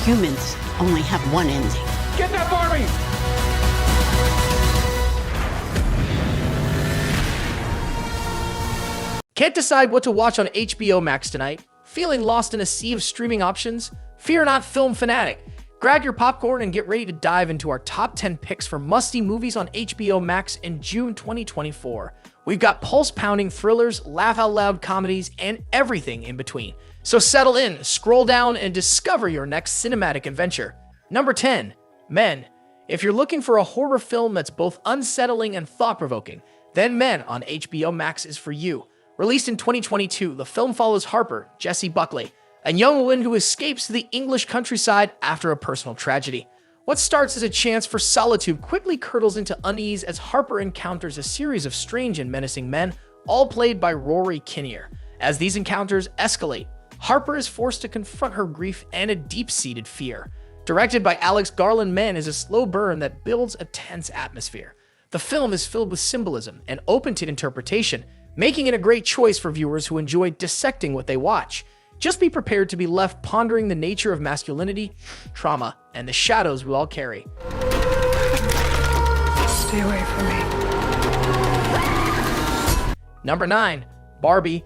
Humans only have one ending. Get that Barbie! Can't decide what to watch on HBO Max tonight? Feeling lost in a sea of streaming options? Fear not, film fanatic. Grab your popcorn and get ready to dive into our top 10 picks for musty movies on HBO Max in June 2024. We've got pulse-pounding thrillers, laugh-out-loud comedies, and everything in between. So settle in, scroll down, and discover your next cinematic adventure. Number 10. Men. If you're looking for a horror film that's both unsettling and thought-provoking, then Men on HBO Max is for you. Released in 2022, the film follows Harper, Jessie Buckley, a young woman who escapes to the English countryside after a personal tragedy. What starts as a chance for solitude quickly curdles into unease as Harper encounters a series of strange and menacing men, all played by Rory Kinnear. As these encounters escalate, Harper is forced to confront her grief and a deep-seated fear. Directed by Alex Garland, Men is a slow burn that builds a tense atmosphere. The film is filled with symbolism and open to interpretation, making it a great choice for viewers who enjoy dissecting what they watch. Just be prepared to be left pondering the nature of masculinity, trauma, and the shadows we all carry. Stay away from me. Number 9. Barbie.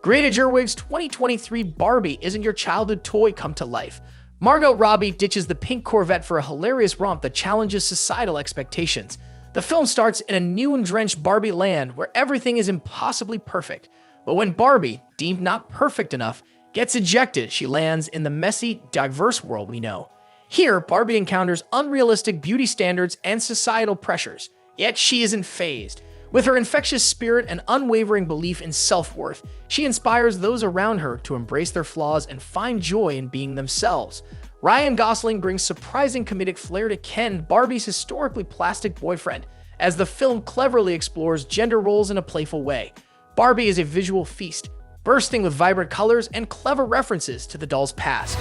Greta Gerwig's 2023 Barbie isn't your childhood toy come to life. Margot Robbie ditches the pink Corvette for a hilarious romp that challenges societal expectations. The film starts in a new and drenched Barbie land where everything is impossibly perfect. But when Barbie, deemed not perfect enough, gets ejected, she lands in the messy, diverse world we know. Here, Barbie encounters unrealistic beauty standards and societal pressures, yet she isn't fazed. With her infectious spirit and unwavering belief in self-worth, she inspires those around her to embrace their flaws and find joy in being themselves. Ryan Gosling brings surprising comedic flair to Ken, Barbie's historically plastic boyfriend, as the film cleverly explores gender roles in a playful way. Barbie is a visual feast, bursting with vibrant colors and clever references to the doll's past.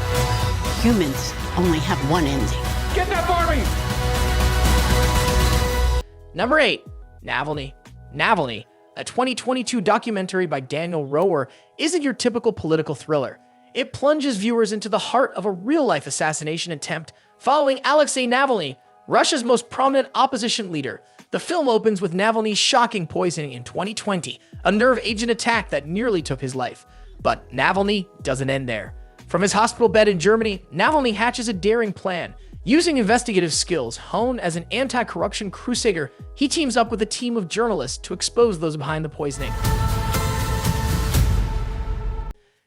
Humans only have one ending. Get that Barbie! Number 8. Navalny. Navalny, a 2022 documentary by Daniel Rower, isn't your typical political thriller. It plunges viewers into the heart of a real-life assassination attempt following Alexei Navalny, Russia's most prominent opposition leader. The film opens with Navalny's shocking poisoning in 2020, a nerve agent attack that nearly took his life. But Navalny doesn't end there. From his hospital bed in Germany, Navalny hatches a daring plan. Using investigative skills honed as an anti-corruption crusader, he teams up with a team of journalists to expose those behind the poisoning.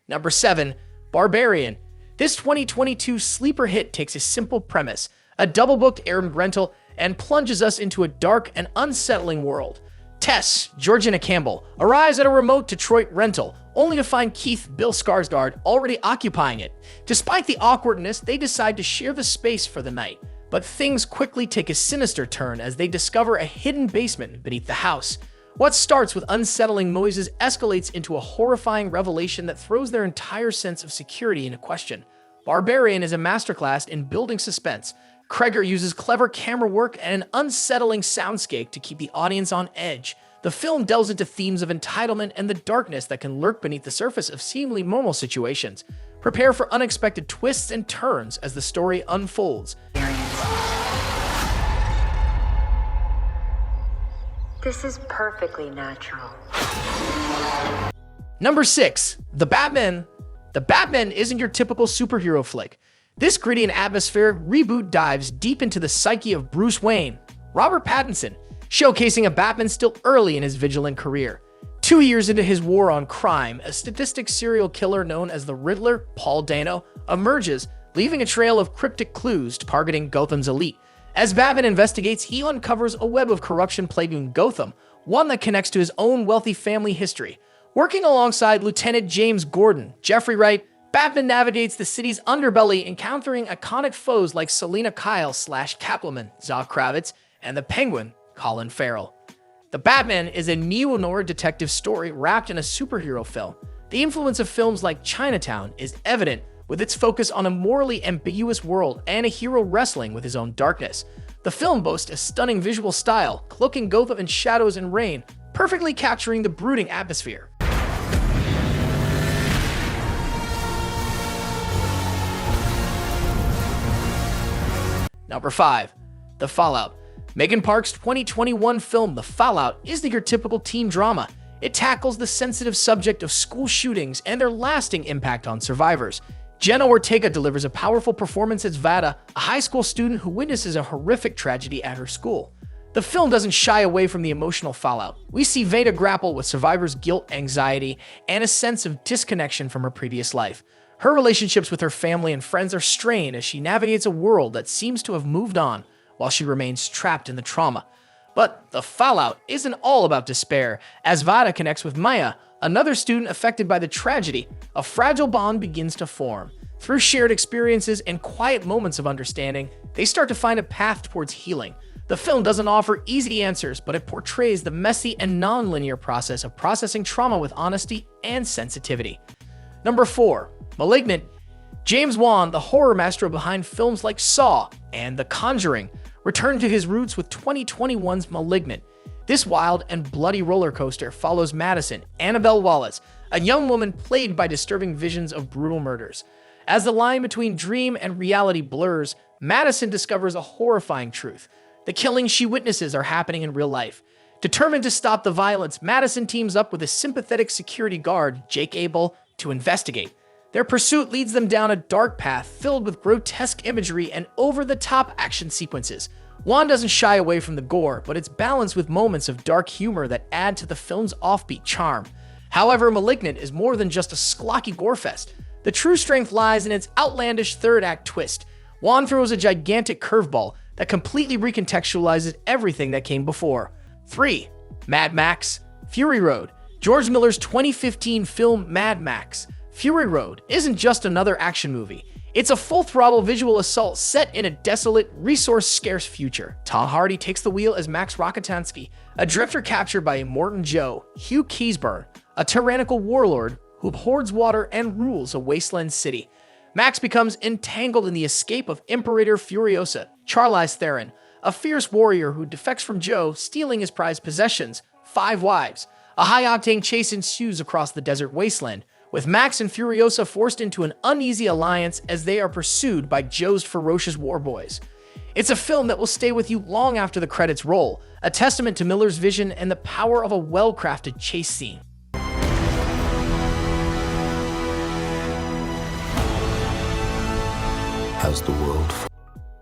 Number 7. Barbarian. This 2022 sleeper hit takes a simple premise, a double-booked errand rental, and plunges us into a dark and unsettling world. Tess, Georgina Campbell, arrives at a remote Detroit rental, only to find Keith, Bill Skarsgård, already occupying it. Despite the awkwardness, they decide to share the space for the night. But things quickly take a sinister turn as they discover a hidden basement beneath the house. What starts with unsettling noises escalates into a horrifying revelation that throws their entire sense of security into question. Barbarian is a masterclass in building suspense. Kreger uses clever camera work and an unsettling soundscape to keep the audience on edge. The film delves into themes of entitlement and the darkness that can lurk beneath the surface of seemingly normal situations. Prepare for unexpected twists and turns as the story unfolds. This is perfectly natural. Number 6. The Batman. The Batman isn't your typical superhero flick. This gritty and atmospheric reboot dives deep into the psyche of Bruce Wayne, Robert Pattinson, showcasing a Batman still early in his vigilant career. 2 years into his war on crime, a sadistic serial killer known as the Riddler, Paul Dano, emerges, leaving a trail of cryptic clues targeting Gotham's elite. As Batman investigates, he uncovers a web of corruption plaguing Gotham, one that connects to his own wealthy family history. Working alongside Lieutenant James Gordon, Jeffrey Wright, Batman navigates the city's underbelly, encountering iconic foes like Selina Kyle / Catwoman, Zoe Kravitz, and the Penguin, Colin Farrell. The Batman is a neo-noir detective story wrapped in a superhero film. The influence of films like Chinatown is evident, with its focus on a morally ambiguous world and a hero wrestling with his own darkness. The film boasts a stunning visual style, cloaking Gotham in shadows and rain, perfectly capturing the brooding atmosphere. Number 5. The Fallout. Megan Park's 2021 film The Fallout isn't your typical teen drama. It tackles the sensitive subject of school shootings and their lasting impact on survivors. Jenna Ortega delivers a powerful performance as Vada, a high school student who witnesses a horrific tragedy at her school. The film doesn't shy away from the emotional fallout. We see Vada grapple with survivors' guilt, anxiety, and a sense of disconnection from her previous life. Her relationships with her family and friends are strained as she navigates a world that seems to have moved on while she remains trapped in the trauma. But the fallout isn't all about despair. As Vada connects with Maya, another student affected by the tragedy, a fragile bond begins to form. Through shared experiences and quiet moments of understanding, they start to find a path towards healing. The film doesn't offer easy answers, but it portrays the messy and non-linear process of processing trauma with honesty and sensitivity. Number 4. Malignant. James Wan, the horror master behind films like Saw and The Conjuring, returned to his roots with 2021's Malignant. This wild and bloody roller coaster follows Madison, Annabelle Wallace, a young woman plagued by disturbing visions of brutal murders. As the line between dream and reality blurs, Madison discovers a horrifying truth. The killings she witnesses are happening in real life. Determined to stop the violence, Madison teams up with a sympathetic security guard, Jake Abel, to investigate. Their pursuit leads them down a dark path filled with grotesque imagery and over-the-top action sequences. Wan doesn't shy away from the gore, but it's balanced with moments of dark humor that add to the film's offbeat charm. However, Malignant is more than just a schlocky gore fest. The true strength lies in its outlandish third-act twist. Wan throws a gigantic curveball that completely recontextualizes everything that came before. 3. Mad Max. Fury Road. George Miller's 2015 film Mad Max. Fury Road isn't just another action movie. It's a full-throttle visual assault set in a desolate, resource-scarce future. Tom Hardy takes the wheel as Max Rokitansky, a drifter captured by Immortan Joe, Hugh Keysburn, a tyrannical warlord who hoards water and rules a wasteland city. Max becomes entangled in the escape of Imperator Furiosa, Charlize Theron, a fierce warrior who defects from Joe, stealing his prized possessions, 5 wives. A high-octane chase ensues across the desert wasteland, with Max and Furiosa forced into an uneasy alliance as they are pursued by Joe's ferocious warboys. It's a film that will stay with you long after the credits roll, a testament to Miller's vision and the power of a well-crafted chase scene. Has the world.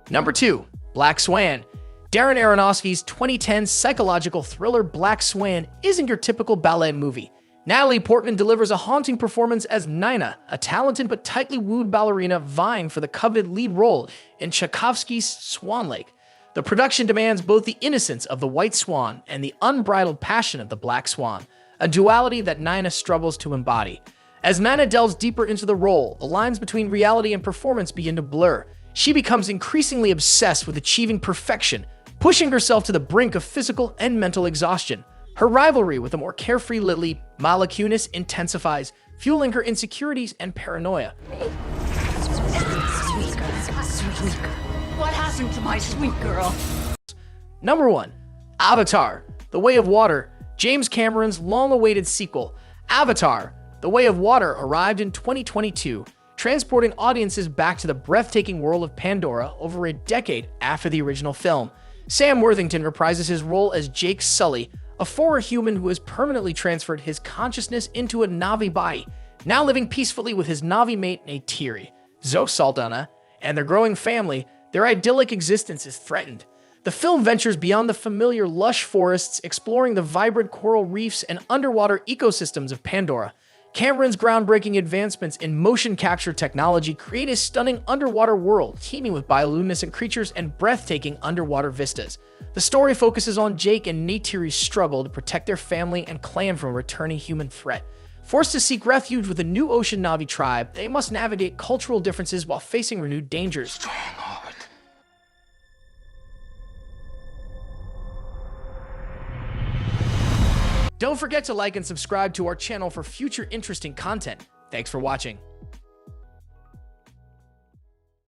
Number 2. Black Swan. Darren Aronofsky's 2010 psychological thriller Black Swan isn't your typical ballet movie. Natalie Portman delivers a haunting performance as Nina, a talented but tightly wooed ballerina vying for the coveted lead role in Tchaikovsky's Swan Lake. The production demands both the innocence of the white swan and the unbridled passion of the black swan, a duality that Nina struggles to embody. As Nina delves deeper into the role, the lines between reality and performance begin to blur. She becomes increasingly obsessed with achieving perfection, pushing herself to the brink of physical and mental exhaustion. Her rivalry with the more carefree Lily, Mila Kunis, intensifies, fueling her insecurities and paranoia. What happened to my sweet girl? Number 1. Avatar, The Way of Water. James Cameron's long-awaited sequel, Avatar, The Way of Water, arrived in 2022, transporting audiences back to the breathtaking world of Pandora over a decade after the original film. Sam Worthington reprises his role as Jake Sully, a former human who has permanently transferred his consciousness into a Na'vi body, now living peacefully with his Na'vi mate Neytiri, Zoe Saldana, and their growing family. Their idyllic existence is threatened. The film ventures beyond the familiar lush forests, exploring the vibrant coral reefs and underwater ecosystems of Pandora. Cameron's groundbreaking advancements in motion capture technology create a stunning underwater world teeming with bioluminescent creatures and breathtaking underwater vistas. The story focuses on Jake and Neytiri's struggle to protect their family and clan from a returning human threat. Forced to seek refuge with a new ocean Na'vi tribe, they must navigate cultural differences while facing renewed dangers. Don't forget to like and subscribe to our channel for future interesting content. Thanks for watching.